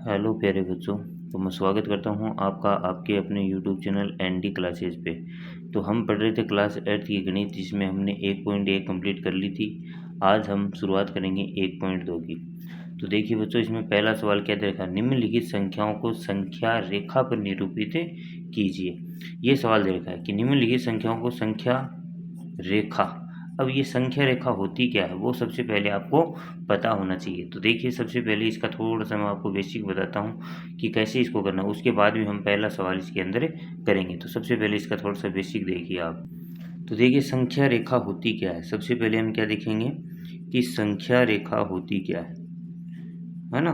Hello प्यारे बच्चों। तो मैं स्वागत करता हूं आपका आपके अपने यूट्यूब चैनल एनडी क्लासेस पे। तो हम पढ़ रहे थे क्लास 8 की गणित, जिसमें हमने 1.1 कंप्लीट कर ली थी। आज हम शुरुआत करेंगे 1.2 की। तो देखिए बच्चों, इसमें पहला सवाल क्या दे रखा है, निम्नलिखित संख्याओं को संख्या रेखा पर निरूपित कीजिए। ये सवाल दे रखा है कि निम्नलिखित संख्याओं को संख्या रेखा। अब ये संख्या रेखा होती क्या है, वो सबसे पहले आपको पता होना चाहिए। तो देखिए, सबसे पहले इसका थोड़ा सा मैं आपको बेसिक बताता हूँ कि कैसे इसको करना है, उसके बाद भी हम पहला सवाल इसके अंदर करेंगे। तो सबसे पहले इसका थोड़ा सा बेसिक देखिए आप। तो देखिए, संख्या रेखा होती क्या है। सबसे पहले हम क्या देखेंगे कि संख्या रेखा होती क्या है ना।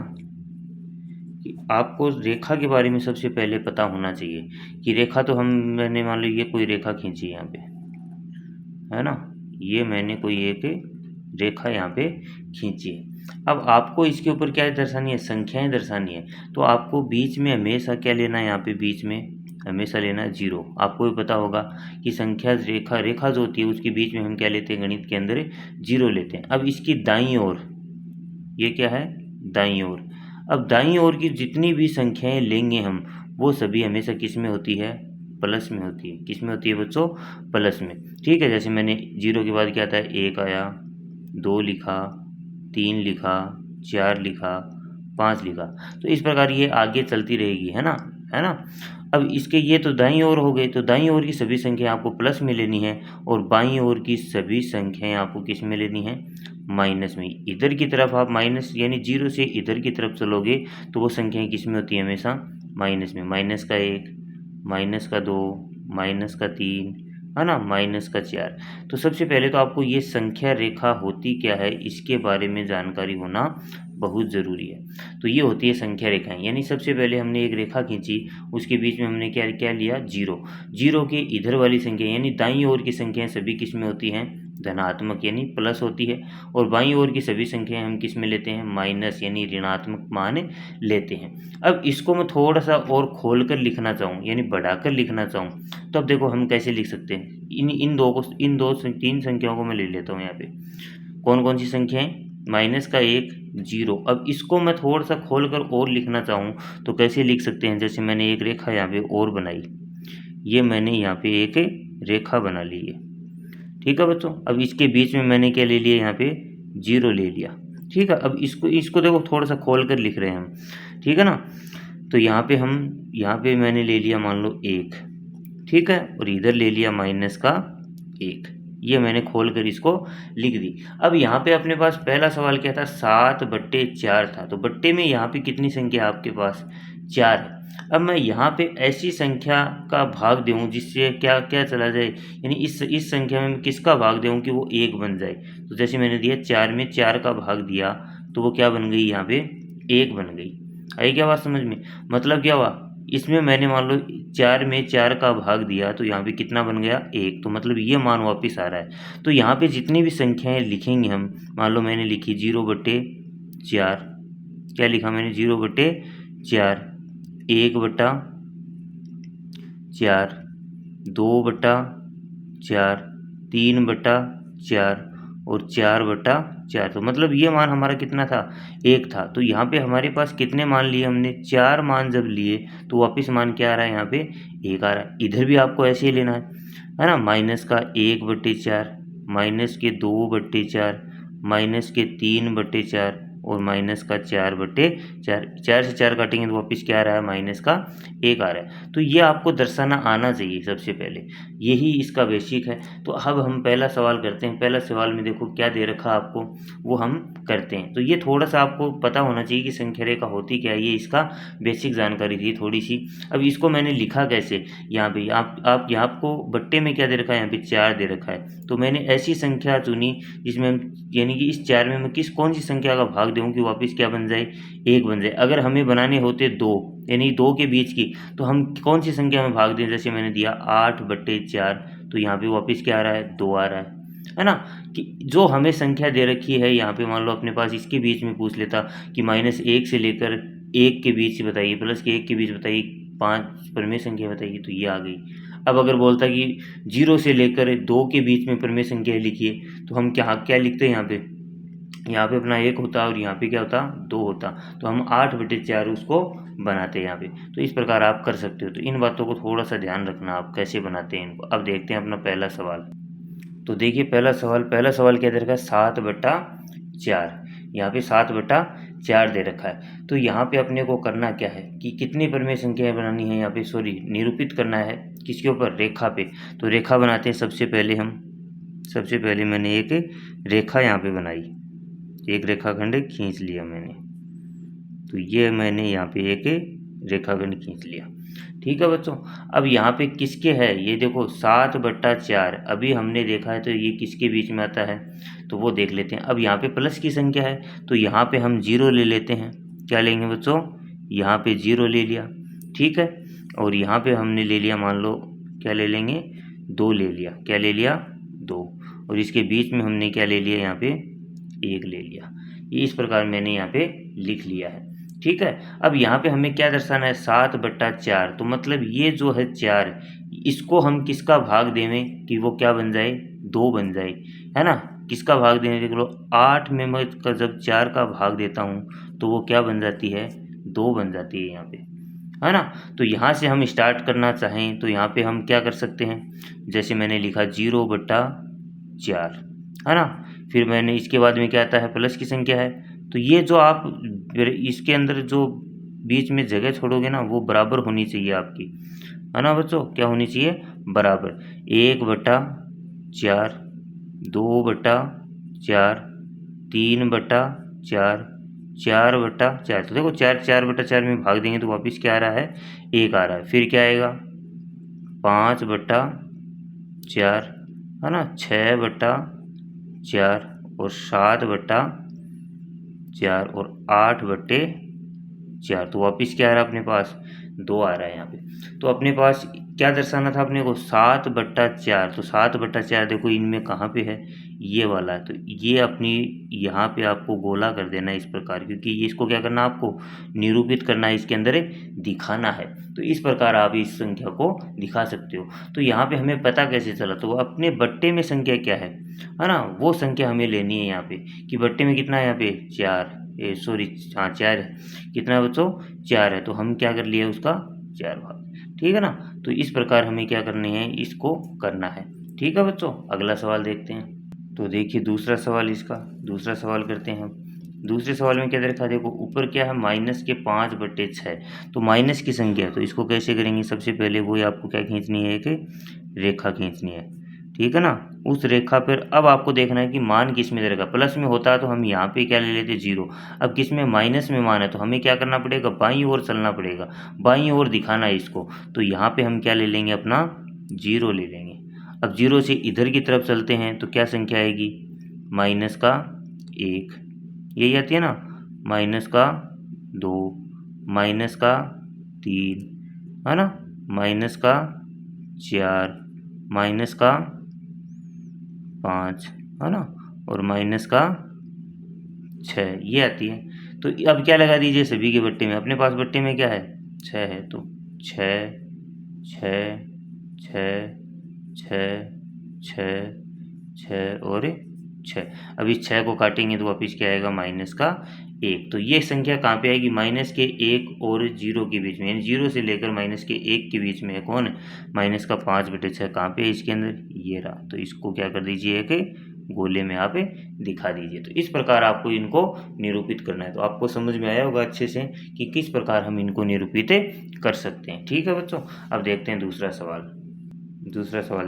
कि आपको रेखा के बारे में सबसे पहले पता होना चाहिए कि रेखा, तो मैंने मान लो ये कोई रेखा खींची यहाँ पे, है ना। ये मैंने कोई एक रेखा यहाँ पे खींची है। अब आपको इसके ऊपर क्या दर्शानी है, संख्याएं दर्शानी है। तो आपको बीच में हमेशा क्या लेना है, यहाँ पे बीच में हमेशा लेना है जीरो। आपको भी पता होगा कि संख्या रेखा जो होती है उसके बीच में हम क्या लेते हैं, गणित के अंदर जीरो लेते हैं। अब इसकी दाईं ओर, ये क्या है, दाईं ओर। अब दाईं ओर की जितनी भी संख्याएं लेंगे हम, वो सभी हमेशा किस में होती है, प्लस में होती है। किस में होती है बच्चों, प्लस में। ठीक है, जैसे मैंने जीरो के बाद क्या था, एक आया, दो लिखा, तीन लिखा, चार लिखा, पाँच लिखा। तो इस प्रकार ये आगे चलती रहेगी, है ना। अब इसके ये तो दाईं ओर हो गए। तो दाईं ओर की सभी संख्या आपको प्लस में लेनी है, और बाईं ओर की सभी संख्याएं आपको किस में लेनी है, माइनस में। इधर की तरफ आप माइनस यानी जीरो से इधर की तरफ चलोगे तो वो संख्याएं किस में होती है, हमेशा माइनस में। माइनस का एक, माइनस का दो, माइनस का तीन, है ना, माइनस का चार। तो सबसे पहले तो आपको ये संख्या रेखा होती क्या है, इसके बारे में जानकारी होना बहुत ज़रूरी है। तो ये होती है संख्या रेखाएं, यानी सबसे पहले हमने एक रेखा खींची, उसके बीच में हमने क्या क्या लिया, जीरो। जीरो के इधर वाली संख्या यानी दाईं ओर की संख्याएं सभी किस में होती हैं, धनात्मक यानी प्लस होती है। और बाईं ओर की सभी संख्याएं हम किस में लेते हैं, माइनस यानी ऋणात्मक मान लेते हैं। अब इसको मैं थोड़ा सा और खोल कर लिखना चाहूँ यानी बढ़ाकर लिखना चाहूँ, तो अब देखो हम कैसे लिख सकते हैं। इन दो तीन संख्याओं को मैं ले लेता हूँ यहाँ पे। कौन कौन सी संख्याएं, माइनस का एक, जीरो। अब इसको मैं थोड़ा सा खोल कर और लिखना चाहूँ तो कैसे लिख सकते हैं, जैसे मैंने एक रेखा यहाँ पे और बनाई, ये मैंने यहाँ पे एक रेखा बना ली है। ठीक है बच्चों, अब इसके बीच में मैंने क्या ले लिया, यहाँ पे जीरो ले लिया। ठीक है, अब इसको देखो थोड़ा सा खोल कर लिख रहे हैं हम, ठीक है ना। तो यहाँ पे मैंने ले लिया मान लो एक, ठीक है, और इधर ले लिया माइनस का एक। ये मैंने खोल कर इसको लिख दी। अब यहाँ पे अपने पास पहला सवाल क्या था, 7/4 था। तो बट्टे में यहाँ पे कितनी संख्या है आपके पास, 4 है। अब मैं यहाँ पे ऐसी संख्या का भाग दूँ जिससे क्या क्या चला जाए, यानी इस संख्या में किसका भाग दूँ कि वो एक बन जाए। तो जैसे मैंने दिया 4 में 4 का भाग दिया, तो वो क्या बन गई, यहाँ पे एक बन गई। आई क्या बात समझ में। मतलब क्या हुआ, इसमें मैंने मान लो 4 में 4 का भाग दिया, तो यहाँ पे कितना बन गया, एक। तो मतलब ये मान वापस आ रहा है। तो यहाँ पे जितनी भी संख्याएं लिखेंगे हम, मान लो मैंने लिखी 0/4, क्या लिखा मैंने, 0/4, 1/4, 2/4, 3/4 और 4/4। तो मतलब ये मान हमारा कितना था, एक था। तो यहाँ पे हमारे पास कितने मान लिए हमने, 4 मान जब लिए तो वापस मान क्या आ रहा है, यहाँ पे एक आ रहा है। इधर भी आपको ऐसे ही लेना है ना। माइनस का 1/4, माइनस के 2/4, माइनस के 3/4 और माइनस का 4/4। 4 से 4 काटेंगे तो वापस क्या आ रहा है, माइनस का एक आ रहा है। तो ये आपको दर्शाना आना चाहिए सबसे पहले, यही इसका बेसिक है। तो अब हम पहला सवाल करते हैं। पहला सवाल में देखो क्या दे रखा आपको, वो हम करते हैं। तो ये थोड़ा सा आपको पता होना चाहिए कि संख्या रेखा होती क्या है, ये इसका बेसिक जानकारी थी थोड़ी सी। अब इसको मैंने लिखा कैसे, यहाँ पे आप यहाँ आपको बट्टे में क्या दे रखा है, यहाँ पे 4 दे रखा है। तो मैंने ऐसी संख्या चुनी जिसमें हम, यानी कि इस 4 में मैं कौन सी संख्या का भाग दूँ कि वापस क्या बन जाए, एक बन जाए। अगर हमें बनाने होते 2 यानी 2 के बीच की, तो हम कौन सी संख्या में भाग दें, जैसे मैंने दिया 8/4, तो यहाँ पे वापस क्या आ रहा है, 2 आ रहा है ना। कि जो हमें संख्या दे रखी है यहाँ पे, मान लो अपने पास इसके बीच में पूछ लेता कि -1 से लेकर 1 के बीच बताइए, प्लस के 1 के बीच बताइए 5 परमेय संख्या बताइए, तो ये आ गई। अब अगर बोलता कि 0 से लेकर 2 के बीच में परमेय संख्या लिखिए, तो हम क्या क्या लिखते हैं यहाँ पे, यहाँ पे अपना 1 होता और यहाँ पे क्या होता 2 होता, तो हम 8/4 उसको बनाते हैं यहाँ पे। तो इस प्रकार आप कर सकते हो। तो इन बातों को थोड़ा सा ध्यान रखना आप कैसे बनाते हैं इनको। अब देखते हैं अपना पहला सवाल। तो देखिए पहला सवाल क्या दे रखा है 7/4। यहाँ पे 7/4 दे रखा है। तो यहाँ पे अपने को करना क्या है कि कितनी परिमेय संख्याएं बनानी है, यहाँ पे सॉरी निरूपित करना है किसके ऊपर, रेखा पे। तो रेखा बनाते हैं सबसे पहले मैंने एक रेखा यहाँ पे बनाई, एक रेखाखंड खींच लिया मैंने। तो ये मैंने यहाँ पे एक रेखाखंड खींच लिया। ठीक है बच्चों, अब यहाँ पे किसके है ये देखो 7/4 अभी हमने देखा है, तो ये किसके बीच में आता है तो वो देख लेते हैं। अब यहाँ पे प्लस की संख्या है तो यहाँ पे हम 0 ले लेते हैं। क्या लेंगे बच्चों, यहाँ पे 0 ले लिया। ठीक है, और यहाँ पे हमने ले लिया, मान लो क्या ले लेंगे 2 ले लिया। क्या ले लिया 2, और इसके बीच में हमने क्या ले लिया यहाँ पे 1 ले लिया। ये इस प्रकार मैंने यहाँ पे लिख लिया है। ठीक है, अब यहाँ पे हमें क्या दर्शाना है 7/4, तो मतलब ये जो है 4 इसको हम किसका भाग देवें कि वो क्या बन जाए 2 बन जाए, है ना। किसका भाग देने देख लो 8 में मैं जब 4 का भाग देता हूँ तो वो क्या बन जाती है 2 बन जाती है यहाँ पे, है ना। तो यहाँ से हम स्टार्ट करना चाहें तो यहाँ पे हम क्या कर सकते हैं, जैसे मैंने लिखा 0/4, है ना। फिर मैंने इसके बाद में क्या आता है प्लस की संख्या है, तो ये जो आप इसके अंदर जो बीच में जगह छोड़ोगे ना वो बराबर होनी चाहिए आपकी, है ना बच्चों। क्या होनी चाहिए बराबर, 1/4, 2/4, 3/4, 4/4। तो देखो 4/4 में भाग देंगे तो वापस क्या आ रहा है 1 आ रहा है। फिर क्या आएगा 5/4, है ना, 6/4 और 7/4 और 8/4। तो वापस क्या आ रहा है अपने पास 2 आ रहा है यहाँ पे। तो अपने पास क्या दर्शाना था अपने को 7/4। तो 7/4 देखो इनमें कहाँ पे है, ये वाला है। तो ये अपनी यहाँ पे आपको गोला कर देना है इस प्रकार, क्योंकि ये इसको क्या करना आपको निरूपित करना है, इसके अंदर दिखाना है। तो इस प्रकार आप इस संख्या को दिखा सकते हो। तो यहाँ पे हमें पता कैसे चला, तो अपने बट्टे में संख्या क्या है ना, वो संख्या हमें लेनी है यहाँ पे कि बट्टे में कितना है यहाँ पे 4, सॉरी हाँ 4 है। कितना है बच्चों 4 है, तो हम क्या कर लिए उसका 4 भाग। ठीक है ना, तो इस प्रकार हमें क्या करनी है इसको करना है। ठीक है बच्चों, अगला सवाल देखते हैं। तो देखिए दूसरा सवाल करते हैं हम। दूसरे सवाल में क्या देखा, देखो ऊपर क्या है -5/6। तो माइनस की संख्या है, तो इसको कैसे करेंगे, सबसे पहले वही आपको क्या खींचनी है, एक रेखा खींचनी है। ठीक है ना, उस रेखा पर अब आपको देखना है कि मान किस में दे रखा, प्लस में होता है तो हम यहाँ पे क्या ले लेते 0। अब किस में माइनस में मान है, तो हमें क्या करना पड़ेगा बाईं ओर चलना पड़ेगा, बाईं ओर दिखाना है इसको। तो यहाँ पे हम क्या ले लेंगे अपना 0 ले लेंगे। अब 0 से इधर की तरफ चलते हैं तो क्या संख्या आएगी -1, यही आती है ना, -2, -3, है ना, -4, -5, है ना, और -6 ये आती है। तो अब क्या लगा दीजिए सभी के बट्टे में, अपने पास बट्टे में क्या है 6 है, तो 6, 6, 6, 6, 6, 6 और 6। अब इस 6 को काटेंगे तो वापस क्या आएगा -1। तो ये संख्या कहाँ पे आएगी -1 और 0 के बीच में, यानी 0 से लेकर -1 के बीच में है कौन, -5/6 कहाँ पे है इसके अंदर, ये रहा। तो इसको क्या कर दीजिए एक गोले में आप दिखा दीजिए। तो इस प्रकार आपको इनको निरूपित करना है। तो आपको समझ में आया होगा अच्छे से कि किस प्रकार हम इनको निरूपित कर सकते हैं। ठीक है बच्चों, अब देखते हैं दूसरा सवाल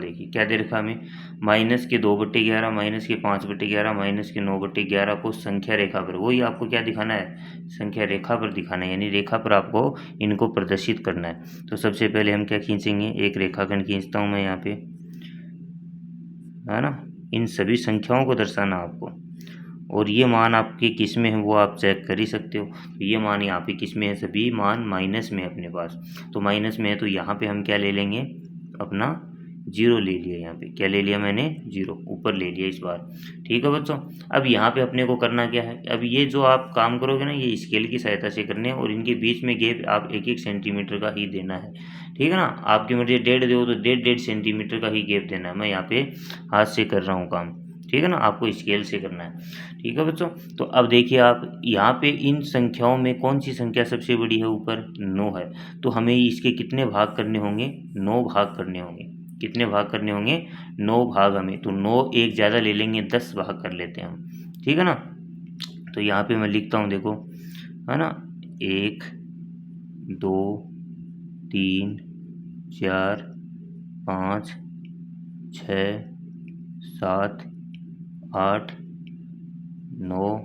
देखिए क्या दे रखा हमें, -2/11, -5/11, -9/11 को संख्या रेखा पर, वही आपको क्या दिखाना है संख्या रेखा पर दिखाना है, यानी रेखा पर आपको इनको प्रदर्शित करना है। तो सबसे पहले हम क्या खींचेंगे, एक रेखाखंड खींचता हूँ मैं यहाँ पे, है ना। इन सभी संख्याओं को दर्शाना आपको, और ये मान आपके किस में है वो आप चेक कर ही सकते हो। तो ये मान यहाँ पे किस में है, सभी मान माइनस में है अपने पास। तो माइनस में है तो यहाँ पे हम क्या ले लेंगे अपना 0 ले लिया, यहाँ पे क्या ले लिया मैंने 0 ऊपर ले लिया इस बार। ठीक है बच्चों, अब यहाँ पे अपने को करना क्या है, अब ये जो आप काम करोगे ना ये स्केल की सहायता से करने हैं, और इनके बीच में गैप आप 1-1 सेंटीमीटर का ही देना है। ठीक है ना, आपकी मर्जी 1.5 दो तो 1.5 सेंटीमीटर का ही गैप देना है। मैं यहाँ पे हाथ से कर रहा हूँ काम। ठीक है ना, आपको स्केल से करना है। ठीक है बच्चों, तो अब देखिए आप यहाँ पे इन संख्याओं में कौन सी संख्या सबसे बड़ी है, ऊपर 9 है, तो हमें इसके कितने भाग करने होंगे, 9 भाग करने होंगे। कितने भाग करने होंगे, 9 भाग हमें, तो 9 एक ज़्यादा ले लेंगे, 10 भाग कर लेते हैं हम। ठीक है ना, तो यहाँ पे मैं लिखता हूँ, देखो है ना, 1 2 3 4 5 6 7 8 9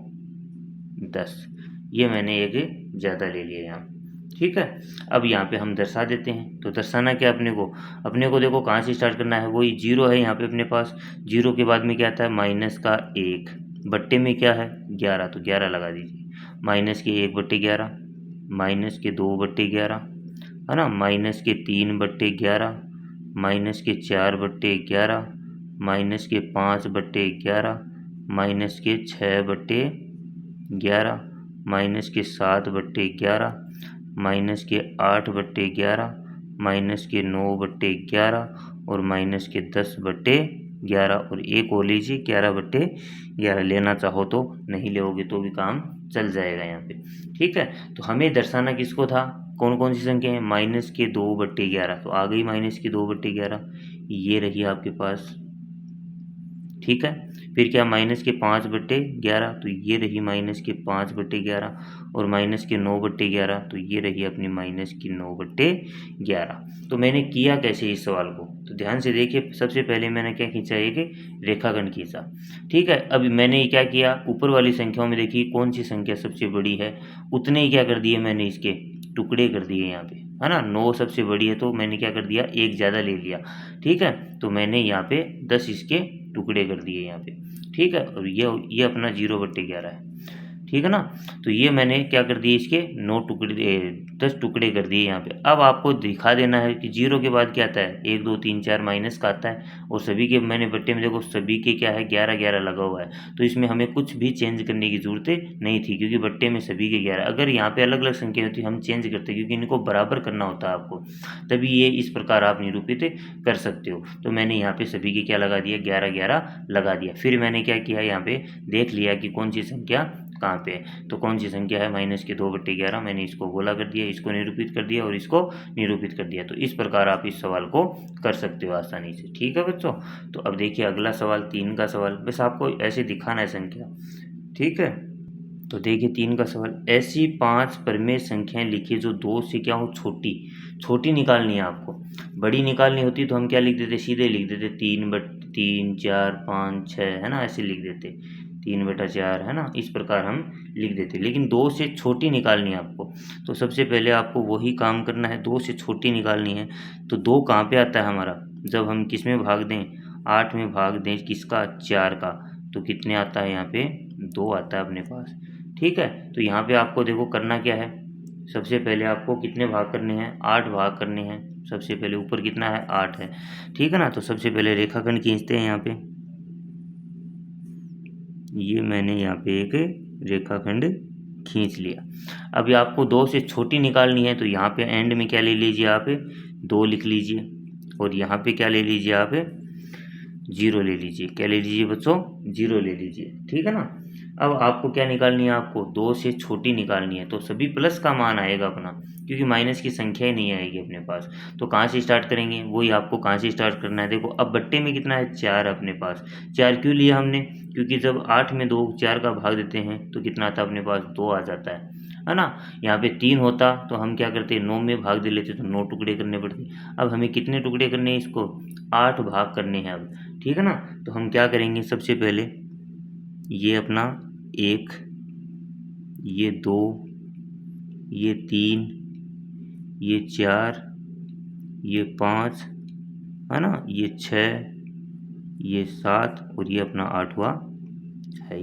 10, ये मैंने एक ज़्यादा ले लिया यहाँ। ठीक है, अब यहाँ पे हम दर्शा देते हैं। तो दर्शाना क्या अपने को देखो कहाँ से स्टार्ट करना है, वही 0 है यहाँ पे अपने पास। 0 के बाद में क्या आता है, माइनस का 1, बट्टे में क्या है 11, तो 11 लगा दीजिए। माइनस के 1/11, माइनस के 2/11, है ना, माइनस के 3/11, माइनस के 4/11, माइनस के 5/11, माइनस के 6/11, माइनस के 7/11, माइनस के 8/11, माइनस के 9/11 और माइनस के 10/11, और एक और लीजिए 11/11, लेना चाहो तो, नहीं लोगे तो भी काम चल जाएगा यहाँ पे। ठीक है, तो हमें दर्शाना किसको था, कौन कौन सी संख्या है, माइनस के 2/11, तो आ गई माइनस की 2/11, ये रही आपके पास। ठीक है, फिर क्या, माइनस के 5/11, तो ये रही माइनस के 5/11, और माइनस के 9/11, तो ये रही अपनी माइनस की 9/11। तो मैंने किया कैसे इस सवाल को, तो ध्यान से देखिए, सबसे पहले मैंने क्या खींचा, एक रेखाखंड खींचा। ठीक है, अभी मैंने क्या किया, ऊपर वाली संख्याओं में देखिए कौन सी संख्या सबसे बड़ी है, उतने ही क्या कर दिए मैंने, इसके टुकड़े कर दिए यहाँ पे, है ना। 9 सबसे बड़ी है, तो मैंने क्या कर दिया, एक ज़्यादा ले लिया। ठीक है, तो मैंने यहाँ पे 10 इसके टुकड़े कर दिए यहाँ पे। ठीक है, और ये अपना 0/11 है। ठीक है ना, तो ये मैंने क्या कर दिए, इसके 9 टुकड़े 10 टुकड़े कर दिए यहाँ पे। अब आपको दिखा देना है कि 0 के बाद क्या आता है, 1 2 3 4 माइनस का आता है, और सभी के मैंने बट्टे में देखो सभी के क्या है, 11 11 लगा हुआ है। तो इसमें हमें कुछ भी चेंज करने की जरूरत नहीं थी, क्योंकि बट्टे में सभी के 11। अगर यहाँ पे अलग अलग संख्या होती हम चेंज करते, क्योंकि इनको बराबर करना होता है आपको, तभी ये इस प्रकार आप निरूपित कर सकते हो। तो मैंने यहाँ पे सभी के क्या लगा दिया, 11 11 लगा दिया। फिर मैंने क्या किया, यहाँ पे देख लिया कि कौन सी संख्या कहाँ पे है, तो कौन सी संख्या है, माइनस के 2/11, मैंने इसको गोला कर दिया, इसको निरूपित कर दिया और इसको निरूपित कर दिया। तो इस प्रकार आप इस सवाल को कर सकते हो आसानी से। ठीक है बच्चों, तो अब देखिए अगला सवाल, 3 का सवाल, बस आपको ऐसे दिखाना है संख्या। ठीक है, तो देखिए 3 का सवाल, ऐसी 5 परिमेय संख्याएं लिखिए जो 2 से क्या हो, छोटी निकालनी है आपको। बड़ी निकालनी होती तो हम क्या लिख देते, सीधे लिख देते 3/3 4 5 6, है ना, ऐसे लिख देते 3/4, है ना, इस प्रकार हम लिख देते। लेकिन 2 से छोटी निकालनी है आपको, तो सबसे पहले आपको वही काम करना है, 2 से छोटी निकालनी है। तो 2 कहाँ पे आता है हमारा, जब हम किस में भाग दें, 8 में भाग दें, किसका, 4 का, तो कितने आता है यहाँ पे, 2 आता है अपने पास। ठीक है, तो यहाँ पे आपको देखो करना क्या है, सबसे पहले आपको कितने भाग करने हैं, 8 भाग करने हैं। सबसे पहले ऊपर कितना है, 8 है। ठीक है ना, तो सबसे पहले रेखाखंड खींचते हैं यहाँ पे, ये मैंने यहाँ पे एक रेखाखंड खींच लिया। अभी आपको 2 से छोटी निकालनी है, तो यहाँ पे एंड में क्या ले लीजिए आप, 2 लिख लीजिए, और यहाँ पे क्या ले लीजिए आप, 0 ले लीजिए। क्या ले लीजिए बच्चों, 0 ले लीजिए। ठीक है ना, अब आपको क्या निकालनी है, आपको 2 से छोटी निकालनी है, तो सभी प्लस का मान आएगा अपना, क्योंकि माइनस की संख्या ही नहीं आएगी अपने पास। तो कहाँ से स्टार्ट करेंगे, वही आपको कहाँ से स्टार्ट करना है। देखो अब बट्टे में कितना है, 4 अपने पास। 4 क्यों लिया हमने, क्योंकि जब 8 में 2 4 का भाग देते हैं तो कितना आता है अपने पास, 2 आ जाता है ना। यहाँ पे 3 होता तो हम क्या करते, 9 में भाग दे लेते, तो 9 टुकड़े करने पड़ते। अब हमें कितने टुकड़े करने हैं, इसको 8 भाग करने हैं अब। ठीक है ना, तो हम क्या करेंगे, सबसे पहले ये अपना 1, ये 2, ये 3, ये 4, ये 5, है ना, ये 6, ये 7 और ये अपना 8वां है।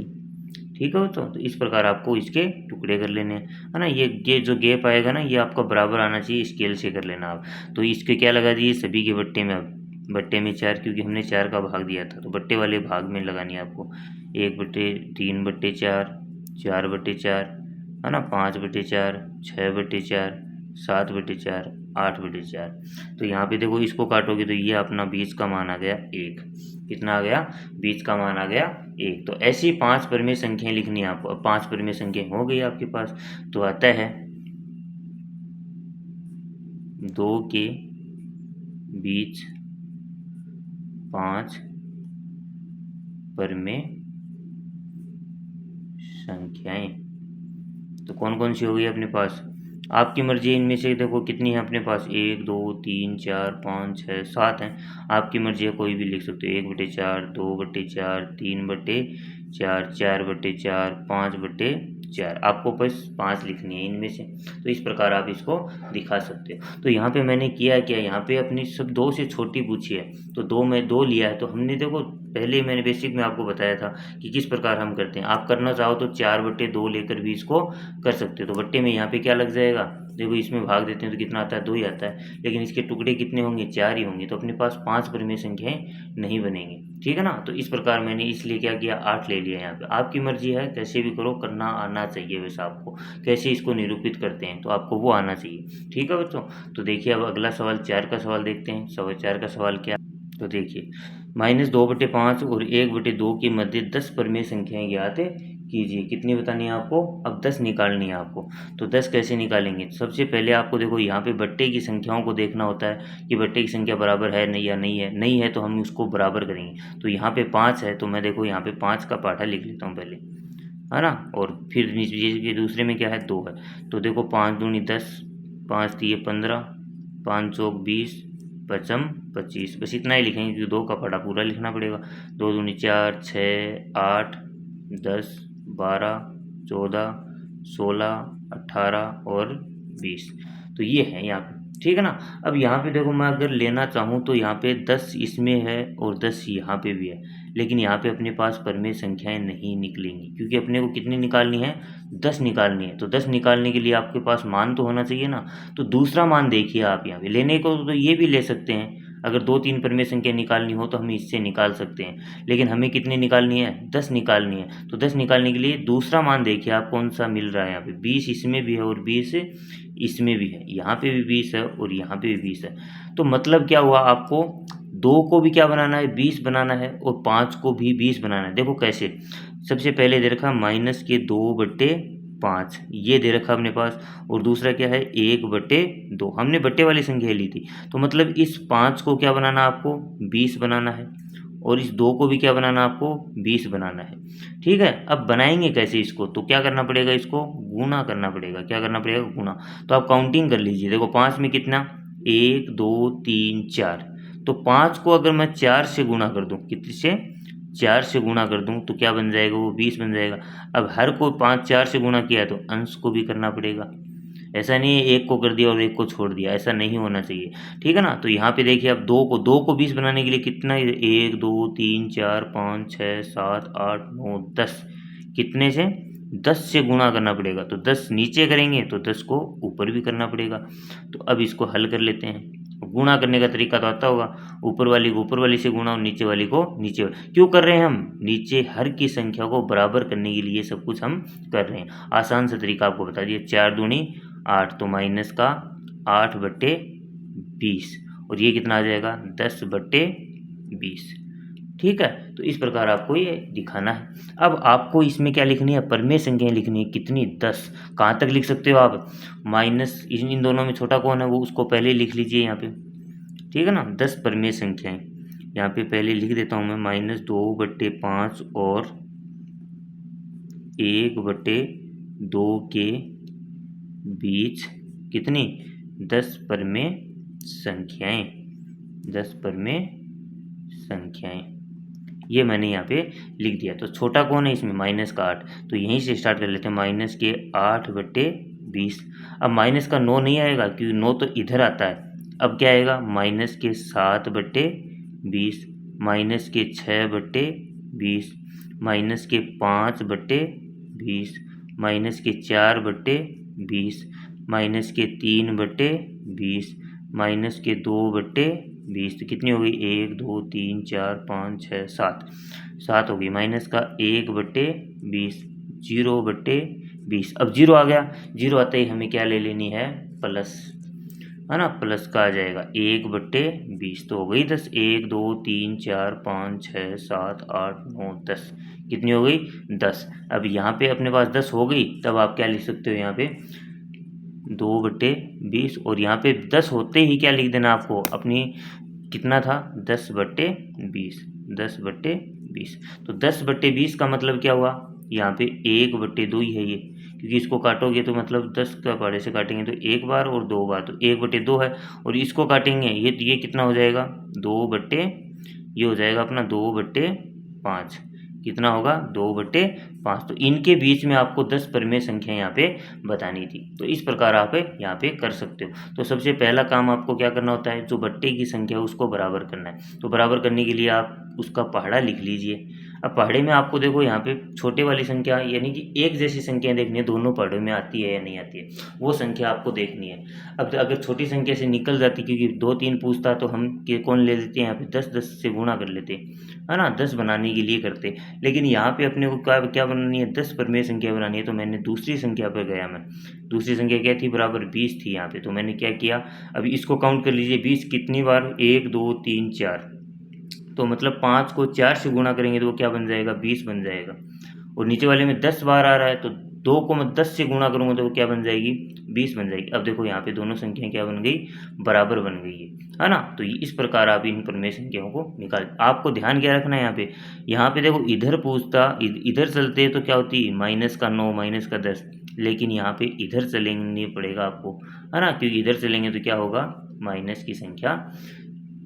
ठीक है बच्चों, तो इस प्रकार आपको इसके टुकड़े कर लेने हैं, है ना। ये जो गैप आएगा ना, ये आपका बराबर आना चाहिए, स्केल से कर लेना आप। तो इसके क्या लगा दिए, सभी के बट्टे में, अब बट्टे में 4, क्योंकि हमने 4 का भाग दिया था, तो बट्टे वाले भाग में लगानी है आपको। 1/3/4, 4/4, है ना, 5/4, 6/4, 7/4, 8/4। तो यहाँ पे देखो इसको काटोगे तो ये अपना बीच का मान आ गया 1। कितना आ गया? बीच का मान आ गया 1। तो ऐसी 5 परिमेय संख्याएं लिखनी है आपको। अब 5 परिमेय संख्या हो गई आपके पास, तो आता है 2 के बीच 5 परिमेय संख्याएं। तो कौन कौन सी हो गई अपने पास? आपकी मर्जी, इनमें से देखो कितनी है अपने पास, 1 2 3 4 5 6 7 हैं। आपकी मर्जी है, कोई भी लिख सकते हो। 1/4, 2/4, 3/4, 4/4, 5/4। आपको बस 5 लिखनी है इनमें से। तो इस प्रकार आप इसको दिखा सकते हो। तो यहाँ पे मैंने किया क्या, यहाँ पे अपनी सब 2 से छोटी पूछी है, तो 2 में 2 लिया है। तो हमने देखो पहले मैंने बेसिक में आपको बताया था कि किस प्रकार हम करते हैं। आप करना चाहो तो 4/2 लेकर भी इसको कर सकते हो। तो बट्टे में यहाँ पे क्या लग जाएगा, देखो इसमें भाग देते हैं तो कितना आता है, 2 ही आता है। लेकिन इसके टुकड़े कितने होंगे, 4 ही होंगे। तो अपने पास 5 परिमेय संख्याएं नहीं बनेंगी, ठीक है ना। तो इस प्रकार मैंने इसलिए क्या किया, 8 ले लिया यहाँ पे। आपकी मर्जी है, कैसे भी करो, करना आना चाहिए। वैसे आपको कैसे इसको निरूपित करते हैं तो आपको वो आना चाहिए, ठीक है बच्चों। तो देखिए अब अगला सवाल 4 का सवाल देखते हैं। 4 का सवाल क्या, तो देखिए -2/5 और 1/2 के मध्य 10 परिमेय संख्याएं ज्ञात कीजिए। कितनी बतानी है आपको, अब 10 निकालनी है आपको। तो 10 कैसे निकालेंगे, सबसे पहले आपको देखो यहाँ पे बट्टे की संख्याओं को देखना होता है कि बट्टे की संख्या बराबर है नहीं या नहीं है। नहीं है तो हम उसको बराबर करेंगे। तो यहाँ पे 5 है, तो मैं देखो यहाँ पे 5 का पाठा लिख लेता हूँ पहले, है ना। और फिर नीचे दूसरे में क्या है, 2 है। तो देखो 5 दूनी 10, 5 3 15, 5 चौक 20, 5 25। बस इतना ही लिखेंगे क्योंकि 2 का पढ़ा पूरा लिखना पड़ेगा। 2 दूनी 4, 6 8 10 12 14 16 18 और 20। तो ये है यहाँ पे, ठीक है ना। अब यहाँ पे देखो मैं अगर लेना चाहूँ तो यहाँ पे 10 इसमें है और 10 यहाँ पे भी है। लेकिन यहाँ पे अपने पास परिमेय संख्याएं नहीं निकलेंगी क्योंकि अपने को कितनी निकालनी है, 10 निकालनी है। तो 10 निकालने के लिए आपके पास मान तो होना चाहिए ना। तो दूसरा मान देखिए आप यहाँ पे, लेने को तो ये भी ले सकते हैं। अगर 2-3 परिमेय संख्या निकालनी हो तो हम इससे निकाल सकते हैं। लेकिन हमें कितनी निकालनी है, 10 निकालनी है। तो 10 निकालने के लिए दूसरा मान देखिए आप कौन सा मिल रहा है। यहाँ पे 20 इसमें भी है और 20 इसमें भी है। यहाँ पे भी 20 है और यहाँ पे भी 20 है। तो मतलब क्या हुआ, आपको 2 को भी क्या बनाना है, 20 बनाना है और 5 को भी 20 बनाना है। देखो कैसे, सबसे पहले दे रखा -2/5, ये दे रखा अपने पास। और दूसरा क्या है, 1/2। हमने बट्टे वाली संख्या ली थी। तो मतलब इस 5 को क्या बनाना, आपको 20 बनाना है। और इस 2 को भी क्या बनाना, आपको 20 बनाना है, ठीक है। अब बनाएंगे कैसे इसको, तो क्या करना पड़ेगा, इसको गुना करना पड़ेगा। क्या करना पड़ेगा, गुना। तो आप काउंटिंग कर लीजिए। देखो 5 में कितना, 1 2 3 4। तो 5 को अगर मैं 4 से गुणा कर दूं, कितने से, 4 से गुणा कर दूं तो क्या बन जाएगा, वो 20 बन जाएगा। अब हर को 5 4 से गुणा किया तो अंश को भी करना पड़ेगा। ऐसा नहीं है एक को कर दिया और एक को छोड़ दिया, ऐसा नहीं होना चाहिए, ठीक है ना। तो यहाँ पे देखिए अब 2 को 20 बनाने के लिए कितना, 1 2 3 4 5 6 7 8 9 10। कितने से, 10 से गुणा करना पड़ेगा। तो 10 नीचे करेंगे तो 10 को ऊपर भी करना पड़ेगा। तो अब इसको हल कर लेते हैं। गुणा करने का तरीका तो आता होगा, ऊपर वाली को ऊपर वाली से गुणा और नीचे वाली को नीचे। क्यों कर रहे हैं हम, नीचे हर की संख्या को बराबर करने के लिए सब कुछ हम कर रहे हैं। आसान सा तरीका आपको बता दिया। 4 दूनी 8, तो माइनस का 8/20 और ये कितना आ जाएगा, 10/20, ठीक है। तो इस प्रकार आपको ये दिखाना है। अब आपको इसमें क्या लिखनी है, परिमेय संख्याएं लिखनी है। कितनी, 10। कहाँ तक लिख सकते हो आप, माइनस इन दोनों में छोटा कौन है वो उसको पहले लिख लीजिए यहाँ पे, ठीक है ना। 10 परिमेय संख्याएं यहाँ पे पहले लिख देता हूँ मैं, -2/5 और 1/2 के बीच कितनी, 10 परिमेय संख्याएं। 10 परिमेय संख्याएं, ये मैंने यहाँ पे लिख दिया। तो छोटा कौन है इसमें, माइनस का 8। तो यहीं से स्टार्ट कर लेते हैं, माइनस के 8/20। अब माइनस का 9 नहीं आएगा क्योंकि 9 तो इधर आता है। अब क्या आएगा, माइनस के 7/20, माइनस के 6/20, माइनस के 5/20, माइनस के 4/20, माइनस के 3/20, माइनस के 2/20। तो कितनी हो गई, 1 2 3 4 5 6 7, 7 हो गई। माइनस का 1/20, 0/20। अब 0 आ गया, 0 आते ही हमें क्या ले लेनी है, प्लस। है ना, प्लस का आ जाएगा 1/20, तो हो गई 10। 1 2 3 4 5 6 7 8 9 10, कितनी हो गई 10। अब यहाँ पे अपने पास 10 हो गई, तब आप क्या लिख सकते हो यहाँ पे 2/20, और यहाँ पे 10 होते ही क्या लिख देना आपको अपनी, कितना था 10/20, 10/20। तो 10/20 का मतलब क्या हुआ, यहाँ पे 1/2 ही है ये, क्योंकि इसको काटोगे तो मतलब 10 का पाड़े से काटेंगे तो एक बार और 2 बार, तो 1/2 है। और इसको काटेंगे ये कितना हो जाएगा 2/, ये हो जाएगा अपना 2/5, कितना होगा 2/5। तो इनके बीच में आपको 10 परिमेय संख्या यहाँ पे बतानी थी। तो इस प्रकार आप यहाँ पे कर सकते हो। तो सबसे पहला काम आपको क्या करना होता है, जो बट्टे की संख्या है उसको बराबर करना है। तो बराबर करने के लिए आप उसका पहाड़ा लिख लीजिए। अब पहाड़े में आपको देखो यहाँ पे छोटे वाली संख्या यानी कि एक जैसी संख्या देखनी है, दोनों पहाड़ों में आती है या नहीं आती है, वो संख्या आपको देखनी है। अब अगर छोटी संख्या से निकल जाती, क्योंकि 2-3 पूछता तो हम कौन ले लेते हैं यहाँ पे 10-10 से गुणा कर लेते, है ना, 10 बनाने के लिए करते। लेकिन यहाँ पे अपने को क्या बनानी है, 10 परिमेय संख्या बनानी है। तो मैंने दूसरी संख्या पर गया, मैं दूसरी संख्या क्या थी, बराबर 20 थी यहाँ पे। तो मैंने क्या किया, अभी इसको काउंट कर लीजिए 20 कितनी बार, 1 2 3 4, तो मतलब 5 को 4 से गुणा करेंगे तो वो क्या बन जाएगा 20 बन जाएगा। और नीचे वाले में 10 बार आ रहा है, तो 2 को मैं 10 से गुणा करूँगा तो वो क्या बन जाएगी 20 बन जाएगी। अब देखो यहाँ पे दोनों संख्याएं क्या बन गई, बराबर बन गई है ना। तो इस प्रकार आप इन परिमेय संख्याओं को निकाल, आपको ध्यान क्या रखना है यहाँ पे देखो इधर पूछता, इधर चलते तो क्या होती -9 -10, लेकिन यहाँ पे इधर चलेंगे पड़ेगा आपको, है ना, क्योंकि इधर चलेंगे तो क्या होगा माइनस की संख्या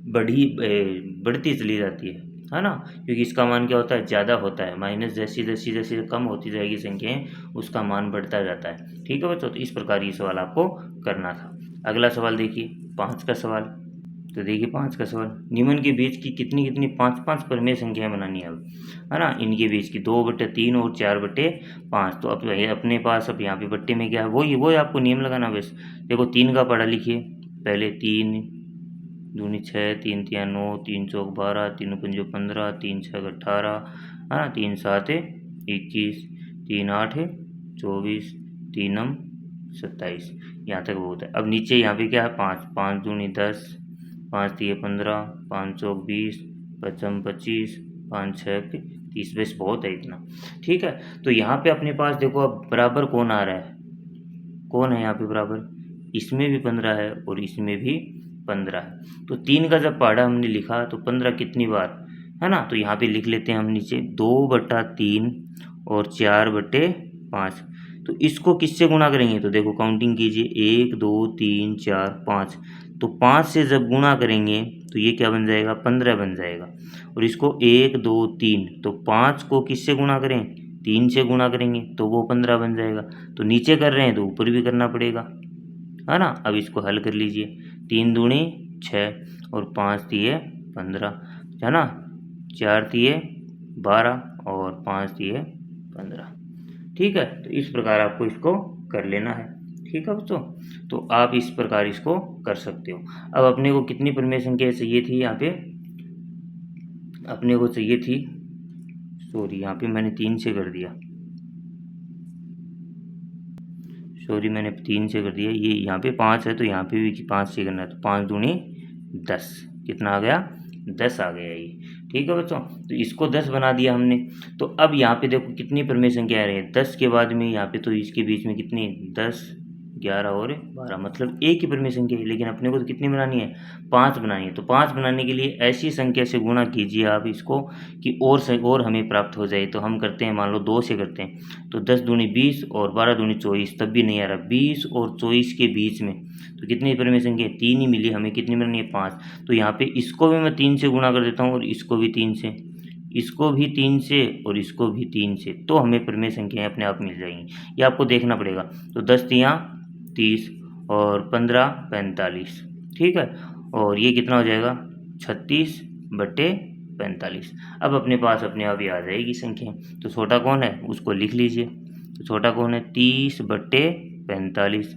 बढ़ती चली जाती है ना, क्योंकि इसका मान क्या होता है ज़्यादा होता है। माइनस जैसी जैसी जैसे कम होती जाएगी संख्याएं, उसका मान बढ़ता जाता है। ठीक है बच्चों, तो इस प्रकार ये सवाल आपको करना था। अगला सवाल देखिए 5 का सवाल। तो देखिए 5 का सवाल, निम्न के बीच की कितनी कितनी 5-5 परिमेय संख्याएं बनानी है अब, है ना, इनके बीच की 2/3 और 4/5। तो अब अपने पास अब यहाँ पे बट्टे में क्या है, वही आपको नियम लगाना बस। देखो 3 का पढ़ा लिखिए पहले, 3 दूनी 6, 3 तिया 9, 3 चौक 12, 3 पंजो 15, 3 छः 18, है ना, 3 7 21, 3 8 24, 3 27, यहाँ तक बहुत है। अब नीचे यहाँ पे क्या है 5, 5 दूनी 10, 5 तिये 15, 5 चौक 20, 5 25, 5 6 30, बस बहुत है इतना। ठीक है, तो यहाँ पे अपने पास देखो अब बराबर कौन आ रहा है, कौन है यहाँ पे बराबर, इसमें भी 15 है और इसमें भी 15 है। तो 3 का जब पहाड़ा हमने लिखा तो 15 कितनी बार, है ना, तो यहाँ पे लिख लेते हैं हम नीचे 2/3 और 4/5। तो इसको किससे गुणा करेंगे, तो देखो काउंटिंग कीजिए 1 2 3 4 5, तो 5 से जब गुणा करेंगे तो ये क्या बन जाएगा 15 बन जाएगा। और इसको 1 2 3, तो 5 को किससे गुणा करें 3 से गुणा करेंगे तो वो 15 बन जाएगा। तो नीचे कर रहे हैं तो ऊपर भी करना पड़ेगा, है ना। अब इसको हल कर लीजिए, 3 दूनी 6 और 5 तिये 15, है ना, 4 तिये 12 और 5 तिये 15। ठीक है, तो इस प्रकार आपको इसको कर लेना है। ठीक है बच्चों, तो आप इस प्रकार इसको कर सकते हो। अब अपने को कितनी परिमेय संख्या चाहिए थी, यहाँ पे अपने को चाहिए थी, सॉरी यहाँ पे मैंने 3 से कर दिया, सॉरी मैंने 3 से कर दिया, ये यहाँ पे 5 है तो यहाँ पे भी 5 से करना है। तो 5 दूनी 10, कितना आ गया 10 आ गया ये। ठीक है बच्चों, तो इसको 10 बना दिया हमने। तो अब यहाँ पे देखो कितनी परिमेय संख्या आ रही है 10 के बाद में, यहाँ पे तो इसके बीच में कितनी 10 11 और 12, मतलब एक ही परिमेय संख्या है, लेकिन अपने को तो कितनी बनानी है 5 बनानी है। तो 5 बनाने के लिए ऐसी संख्या से गुणा कीजिए आप इसको कि और हमें प्राप्त हो जाए। तो हम करते हैं, मान लो 2 से करते हैं, तो 10 दूनी 20 और 12 दूनी 24, तब भी नहीं आ रहा। 20 और 24 के बीच में तो कितनी परिमेय संख्या 3 ही मिली हमें, कितनी बनानी है 5। तो यहाँ पे इसको भी मैं 3 से गुणा कर देता हूँ और इसको भी 3 से, इसको भी 3 से और इसको भी 3 से, तो हमें परिमेय संख्याएं अपने आप मिल जाएंगी। ये आपको देखना पड़ेगा। तो 10 तियाँ 30 और 15 45, ठीक है, और ये कितना हो जाएगा 36/45। अब अपने पास अपने आप ही आ जाएगी संख्या। तो छोटा कौन है उसको लिख लीजिए। तो छोटा कौन है 30/45,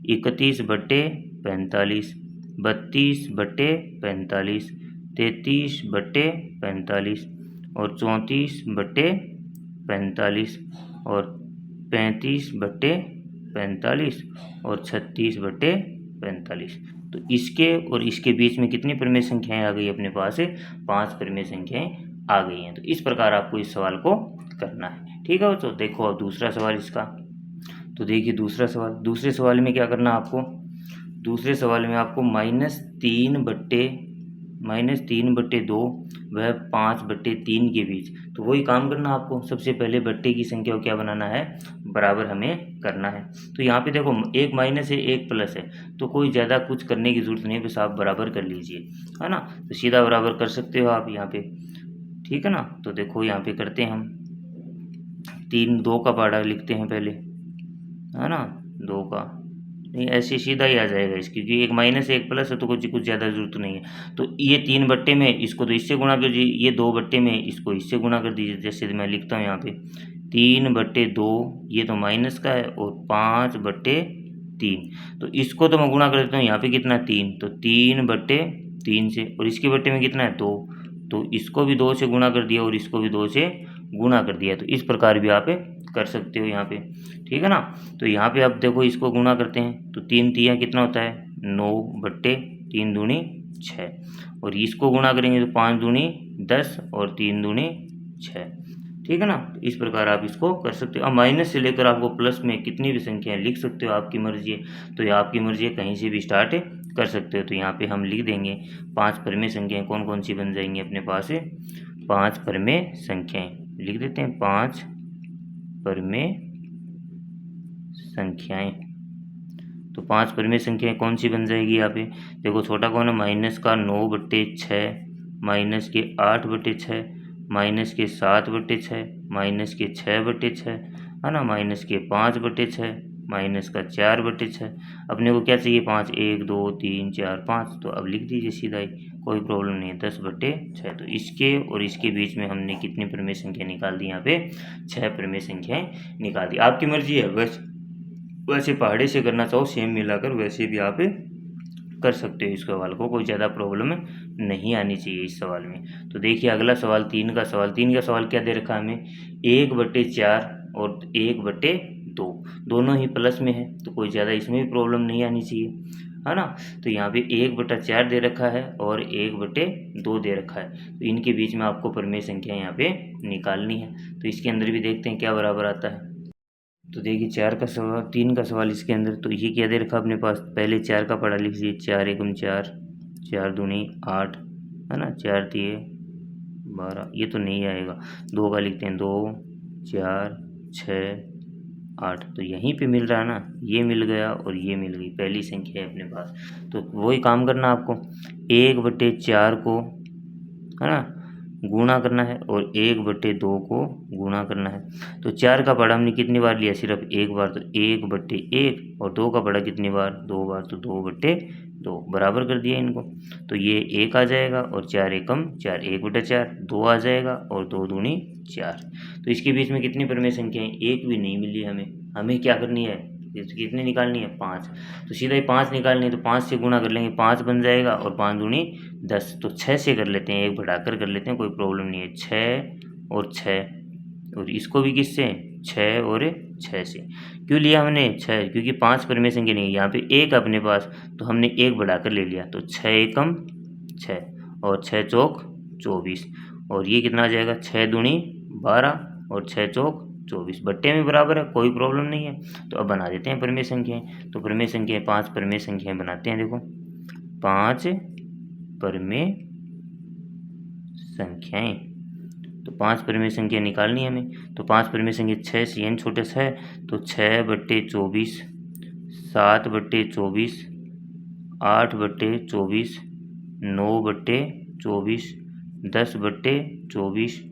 31/45, 32/45, 33/45 और 34/45 और 35/45 और 36/45। तो इसके और इसके बीच में कितनी परिमेय संख्याएं आ गई अपने पास? 5 परिमेय संख्याएं आ गई हैं। तो इस प्रकार आपको इस सवाल को करना है। ठीक है बच्चों, देखो अब दूसरा सवाल इसका। तो देखिए दूसरे सवाल में क्या करना आपको? दूसरे सवाल में आपको -3/2 वह 5/3 के बीच, तो वही काम करना आपको। सबसे पहले बट्टे की संख्या को क्या बनाना है? बराबर हमें करना है। तो यहाँ पे देखो एक माइनस है एक प्लस है, तो कोई ज़्यादा कुछ करने की ज़रूरत नहीं है, बस आप बराबर कर लीजिए, है ना। तो सीधा बराबर कर सकते हो आप यहाँ पे, ठीक है ना। तो देखो यहाँ पे करते हैं हम 3/2 का पाड़ा लिखते हैं पहले, है ना, 2 का नहीं, ऐसे सीधा ही आ जाएगा इस, क्योंकि एक माइनस एक प्लस है तो कुछ ज़्यादा जरूरत नहीं है। तो ये 3/2 में इसको तो इससे गुणा कर दीजिए, ये 2/2 में इसको इससे गुणा कर दीजिए। जैसे मैं लिखता हूँ यहाँ पे 3/2, ये तो माइनस का है, और 5/3, तो इसको तो मैं गुणा कर देता हूँ। यहाँ पे कितना है? 3, तो 3/3 से, और इसके बट्टे में कितना है? 2, तो इसको भी 2 से गुणा कर दिया और इसको भी 2 से गुणा कर दिया। तो इस प्रकार भी आप कर सकते हो यहाँ पे, ठीक है ना। तो यहाँ पे आप देखो इसको गुणा करते हैं, तो 3 तिया कितना होता है? 9/3 दूनी 6, और इसको गुणा करेंगे तो 5 दूनी 10 और 3 दूनी 6, ठीक है ना। तो इस प्रकार आप इसको कर सकते हो। अब माइनस से लेकर आपको प्लस में कितनी भी संख्याएं लिख सकते हो, आपकी मर्जी है। तो ये आपकी मर्जी है, कहीं से भी स्टार्ट कर सकते हो। तो यहाँ पे हम लिख देंगे 5 परिमेय संख्याएं कौन कौन सी बन जाएंगी अपने पास? 5 परिमेय संख्याएं लिख देते हैं, 5 परिमेय संख्याएं। तो 5 परिमेय संख्याएं कौन सी बन जाएगी यहाँ पे? देखो छोटा कौन है? माइनस का 9/6, माइनस के 8/6, माइनस के 7/6, माइनस के 6/6, है ना, माइनस के 5/6, माइनस का 4/6। अपने को क्या चाहिए? 5, 1 2 3 4 5, तो अब लिख दीजिए सीधा ही, कोई प्रॉब्लम नहीं है, 10/6। तो इसके और इसके बीच में हमने कितनी परिमेय संख्या निकाल दी? यहाँ पे 6 परिमेय संख्याएं निकाल दी। आपकी मर्जी है, वैसे पहाड़े से करना चाहो सेम मिलाकर वैसे भी आप कर सकते हो। इस सवाल को कोई ज़्यादा प्रॉब्लम नहीं आनी चाहिए इस सवाल में। तो देखिए अगला सवाल 3 का सवाल क्या दे रखा है हमें? 1/4 और 1/2, दोनों ही प्लस में है, तो कोई ज़्यादा इसमें भी प्रॉब्लम नहीं आनी चाहिए, है ना। तो यहाँ पे 1/4 दे रखा है और 1/2 दे रखा है, तो इनके बीच में आपको परिमेय संख्या यहाँ पे निकालनी है। तो इसके अंदर भी देखते हैं क्या बराबर आता है। तो देखिए 3 का सवाल इसके अंदर, तो ये क्या दे रखा अपने पास? पहले 4 का पढ़ा लीजिए, 4 एकम 4, 4 दूनी 8, है ना, 4 तिये 12, ये तो नहीं आएगा। 2 का लिखते हैं, 2 4 6 8, तो यहीं पे मिल रहा है ना, ये मिल गया और ये मिल गई, पहली संख्या है अपने पास। तो वही काम करना आपको, 1/4 को, है ना, गुणा करना है और 1/2 को गुणा करना है। तो 4 का पढ़ा हमने कितनी बार लिया? सिर्फ एक बार, तो 1/1, और 2 का पढ़ा कितनी बार? 2 बार, तो 2/2, बराबर कर दिया इनको। तो ये 1 आ जाएगा और 4 एकम 4, 1/4, 2 आ जाएगा और 2 दूनी 4। तो इसके बीच में कितनी परिमेय संख्याएं? एक भी नहीं मिली हमें क्या करनी है? कितनी निकालनी है? 5। तो सीधा ही 5 निकालनी है, तो 5 से गुणा कर लेंगे, 5 बन जाएगा, और 5 दूनी 10, तो 6 से कर लेते हैं, एक बढ़ाकर कर लेते हैं, कोई प्रॉब्लम नहीं है। 6 और 6, और इसको भी किससे? 6 और 6 से। क्यों लिया हमने 6? क्योंकि 5 परिमेय संख्या नहीं है, यहाँ पे 1 अपने पास, तो हमने 1 बढ़ाकर ले लिया। तो 6 एकम 6 और 6 चौक 24, और ये कितना आ जाएगा? 6 दूनी 12 और 6 चौक 24, बट्टे में बराबर है, कोई प्रॉब्लम नहीं है। तो अब बना देते हैं परिमेय संख्याएं। तो परिमेय संख्याएं 5 परिमेय संख्याएं बनाते हैं। देखो 5 परिमेय संख्याएं, तो 5 परिमेय संख्या निकालनी है हमें। तो 5 परिमेय संख्या 6 से n छोटे से है, तो 6/24, 7/24, 8/24, 9/24, 10/24,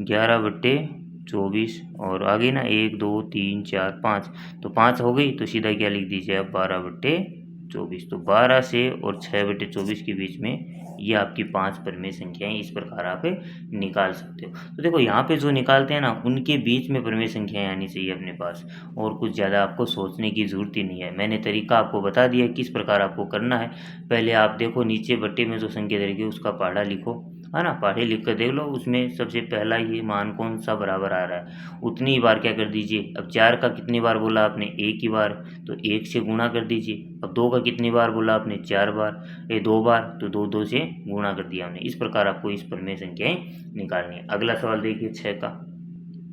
11/24, और आगे ना 1 2 3 4 5, तो 5 हो गई, तो सीधा क्या लिख दीजिए आप? 12/24। तो 12 से और 6/24 के बीच में ये आपकी 5 परिमेय संख्याएं, इस प्रकार आप निकाल सकते हो। तो देखो यहाँ पे जो निकालते हैं ना, उनके बीच में परिमेय संख्याएं आनी चाहिए अपने पास, और कुछ ज़्यादा आपको सोचने की ज़रूरत ही नहीं है। मैंने तरीका आपको बता दिया किस प्रकार आपको करना है। पहले आप देखो नीचे बट्टे में जो संख्या दे रखी है उसका पहाड़ा लिखो, है ना, पहाड़े लिख कर देख लो, उसमें सबसे पहला ये मान कौन सा बराबर आ रहा है, उतनी ही बार क्या कर दीजिए। अब 4 का कितनी बार बोला आपने, एक ही बार, तो 1 से गुणा कर दीजिए। अब 2 का कितनी बार बोला आपने, 4 बार, ये 2 बार, तो 2 से गुणा कर दिया हमने। इस प्रकार आपको इस प्रमेय संख्याएं निकालनी है। अगला सवाल देखिए 6 का।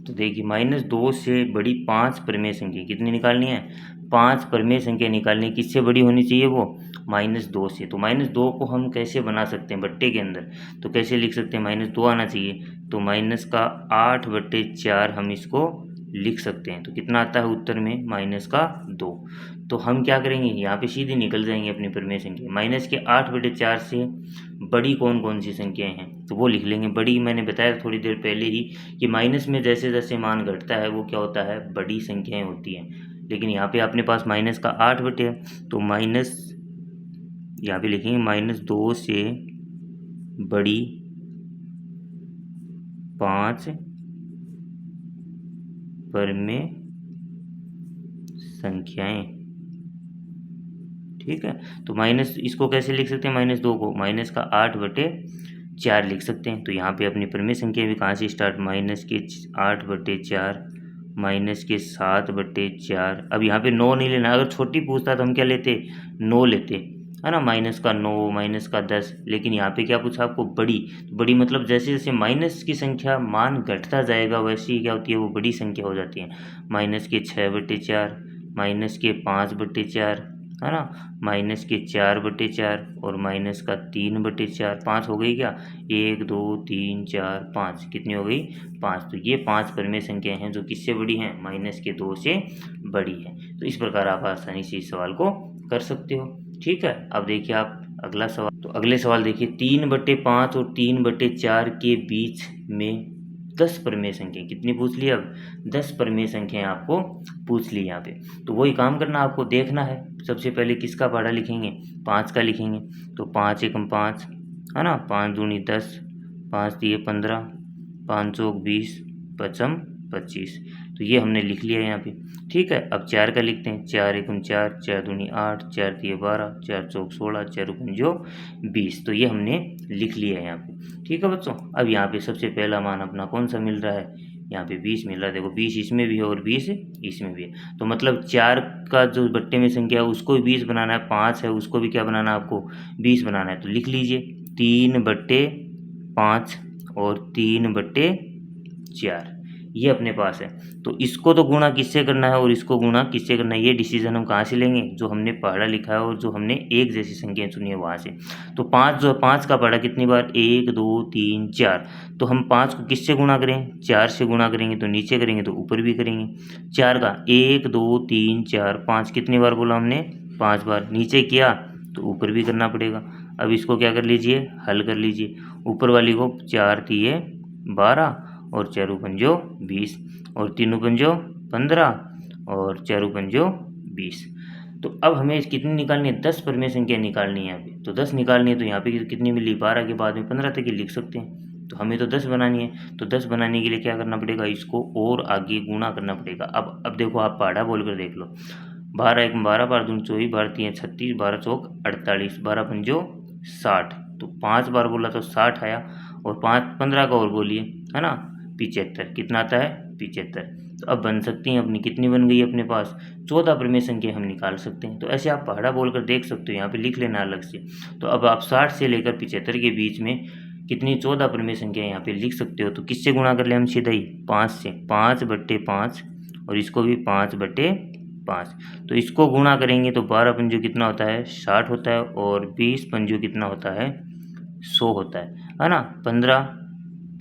तो देखिए -2 से बड़ी 5 प्रमेय संख्या कितनी निकालनी है, 5 प्रमेय संख्या निकालनी, किससे बड़ी होनी चाहिए वो, -2 से। तो -2 को हम कैसे बना सकते हैं बट्टे के अंदर, तो कैसे लिख सकते हैं, -2 आना चाहिए, तो माइनस का 8/4 हम इसको लिख सकते हैं। तो कितना आता है उत्तर में, -2। तो हम क्या करेंगे, यहाँ पे सीधे निकल जाएंगे अपनी प्रमेय संख्या। माइनस के 8/4 से बड़ी कौन कौन सी संख्याएं हैं, तो वो लिख लेंगे। बड़ी मैंने बताया थोड़ी देर पहले ही कि माइनस में जैसे जैसे मान घटता है वो क्या होता है, बड़ी संख्याएं होती हैं। लेकिन यहाँ पे अपने पास माइनस का 8 है, तो माइनस यहाँ पे लिखेंगे -2 से बड़ी 5 प्रमेय संख्याएं, ठीक है। तो माइनस इसको कैसे लिख सकते हैं, -2 को माइनस का 8/4 लिख सकते हैं। तो यहाँ पे अपनी प्रमेय संख्या भी कहाँ से स्टार्ट, माइनस के 8/4, माइनस के 7/4। अब यहाँ पे 9 नहीं लेना, अगर छोटी पूछता तो हम क्या लेते, 9 लेते, है ना, -9, -10। लेकिन यहाँ पे क्या पूछा आपको, बड़ी। बड़ी मतलब जैसे जैसे माइनस की संख्या मान घटता जाएगा वैसे ही क्या होती है, वो बड़ी संख्या हो जाती है। माइनस के 6/4, माइनस के 5/4, है ना, माइनस के 4/4 और माइनस का 3/4। 5 हो गई क्या, 1 2 3 4 5, कितनी हो गई, 5। तो ये 5 प्रमेय संख्याएं हैं जो किससे बड़ी हैं, -2 से बड़ी है। तो इस प्रकार आप आसानी से इस सवाल को कर सकते हो, ठीक है। अब देखिए आप अगला सवाल। तो अगले सवाल देखिए, 3/5 और 3/4 के बीच में 10 प्रमेय संख्या कितनी पूछ ली, अब 10 प्रमेय संख्याएं आपको पूछ ली यहाँ पे। तो वही काम करना, आपको देखना है। सबसे पहले किसका पहाड़ा लिखेंगे, 5 का लिखेंगे। तो 5 एकम 5, है ना, 5 दूनी 10, 5 दिए 15, 5 चौक 20, 5 25। तो ये हमने लिख लिया यहाँ पे, ठीक है। अब 4 का लिखते हैं, 4 एकम 4, 4 दूनी 8, 4 दिए 12, 4 चौक 16, 4 पंजो 20। तो ये हमने लिख लिया है यहाँ पे, ठीक है बच्चों। अब यहाँ पे सबसे पहला मान अपना कौन सा मिल रहा है, यहाँ पे 20 मिल रहा है। देखो 20 इसमें भी है और 20 इसमें भी है। तो मतलब 4 का जो बट्टे में संख्या है उसको भी 20 बनाना है, 5 है उसको भी क्या बनाना है आपको, 20 बनाना है। तो लिख लीजिए 3/5 और 3/4, ये अपने पास है। तो इसको तो गुणा किससे करना है और इसको गुणा किससे करना है, ये डिसीजन हम कहाँ से लेंगे, जो हमने पहाड़ा लिखा है और जो हमने एक जैसी संख्या चुनी है वहाँ से। तो 5 जो 5 का पहाड़ा कितनी बार, 1 2 3 4। तो हम 5 को किससे गुणा करें, 4 से गुणा करेंगे, तो नीचे करेंगे तो ऊपर भी करेंगे। 4 का 1 2 3 4 5 कितनी बार बोला हमने, 5 बार। नीचे किया तो ऊपर भी करना पड़ेगा। अब इसको क्या कर लीजिए, हल कर लीजिए। ऊपर वाली को 4 दिए 12 और 4 पंजो 20 और 3 पंजो 15 और 4 पंजो 20। तो अब हमें कितनी निकालनी है, 10 प्रमेय संख्या निकालनी है यहाँ पे। तो 10 निकालनी है, तो यहाँ पे कितनी मिली, 12 के बाद में 15 तक ही लिख सकते हैं। तो हमें तो 10 बनानी है, तो 10 बनाने के लिए क्या करना पड़ेगा, इसको और आगे गुणा करना पड़ेगा। अब देखो आप पहाड़ा बोल कर देख लो, 12 एक 12, 12 दूनी 24, 12 तीन 36, 12 चौक 48, 12 पंजो 60। तो 5 बार बोला तो 60 आया, और 5 15 का और बोलिए, है ना, 75। कितना आता है, 75। तो अब बन सकती हैं अपनी, कितनी बन गई अपने पास, 14 प्रमेय संख्या हम निकाल सकते हैं। तो ऐसे आप पहाड़ा बोलकर देख सकते हो, यहाँ पे लिख लेना अलग से। तो अब आप 60 से लेकर 75 के बीच में कितनी 14 प्रमेय संख्या यहाँ पे लिख सकते हो। तो किससे गुणा कर ले हम, सीधा ही 5 से, 5/5 और इसको भी 5/5। तो इसको गुणा करेंगे तो 12 पंजो कितना होता है, 60 होता है, और 20 पंजो कितना होता है, 100 होता है ना। 15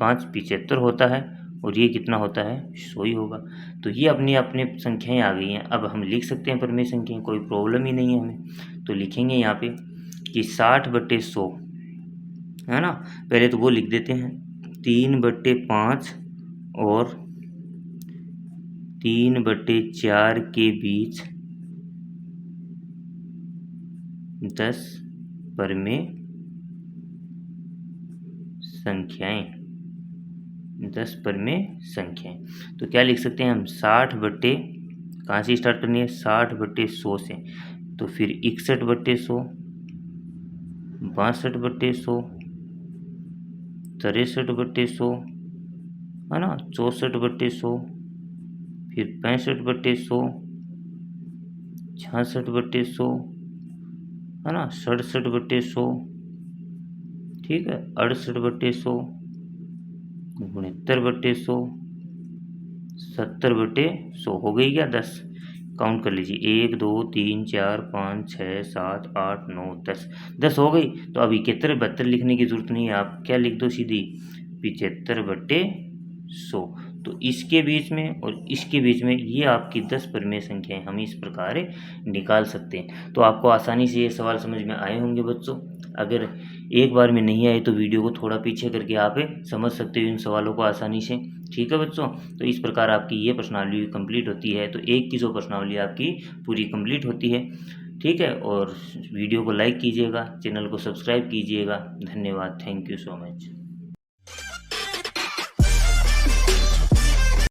5 75 होता है, और ये कितना होता है, 100 ही होगा। तो ये अपनी अपने संख्याएं आ गई हैं। अब हम लिख सकते हैं प्रमेय संख्याएं, कोई प्रॉब्लम ही नहीं है हमें। तो लिखेंगे यहाँ पे कि 60/100, है ना। पहले तो वो लिख देते हैं, 3/5 और 3/4 के बीच 10 प्रमेय संख्याएं, 10 प्रमेय संख्याएं। तो क्या लिख सकते हैं हम, 60 कहाँ से स्टार्ट करनी है, 60/100 से। तो फिर 61/100, 62/100, 63/100 है ना, 64/100, फिर 65/100, 66/100 है ना, 67/100, ठीक है, 68/100, 69/100, 70/100 हो गई क्या 10? काउंट कर लीजिए, 1 2 3 4 5 6 7 8 9 10, 10 हो गई। तो अब 71/72 लिखने की ज़रूरत नहीं है, आप क्या लिख दो सीधी 75/100। तो इसके बीच में और इसके बीच में ये आपकी 10 परिमेय संख्याएं हम इस प्रकार निकाल सकते हैं। तो आपको आसानी से ये सवाल समझ में आए होंगे बच्चों। अगर एक बार में नहीं आए तो वीडियो को थोड़ा पीछे करके आप समझ सकते हो इन सवालों को आसानी से। ठीक है बच्चों, तो इस प्रकार आपकी ये प्रश्नावली कंप्लीट होती है। तो एक की जो प्रश्नावली आपकी पूरी कंप्लीट होती है। ठीक है, और वीडियो को लाइक कीजिएगा, चैनल को सब्सक्राइब कीजिएगा। धन्यवाद, थैंक यू सो मच।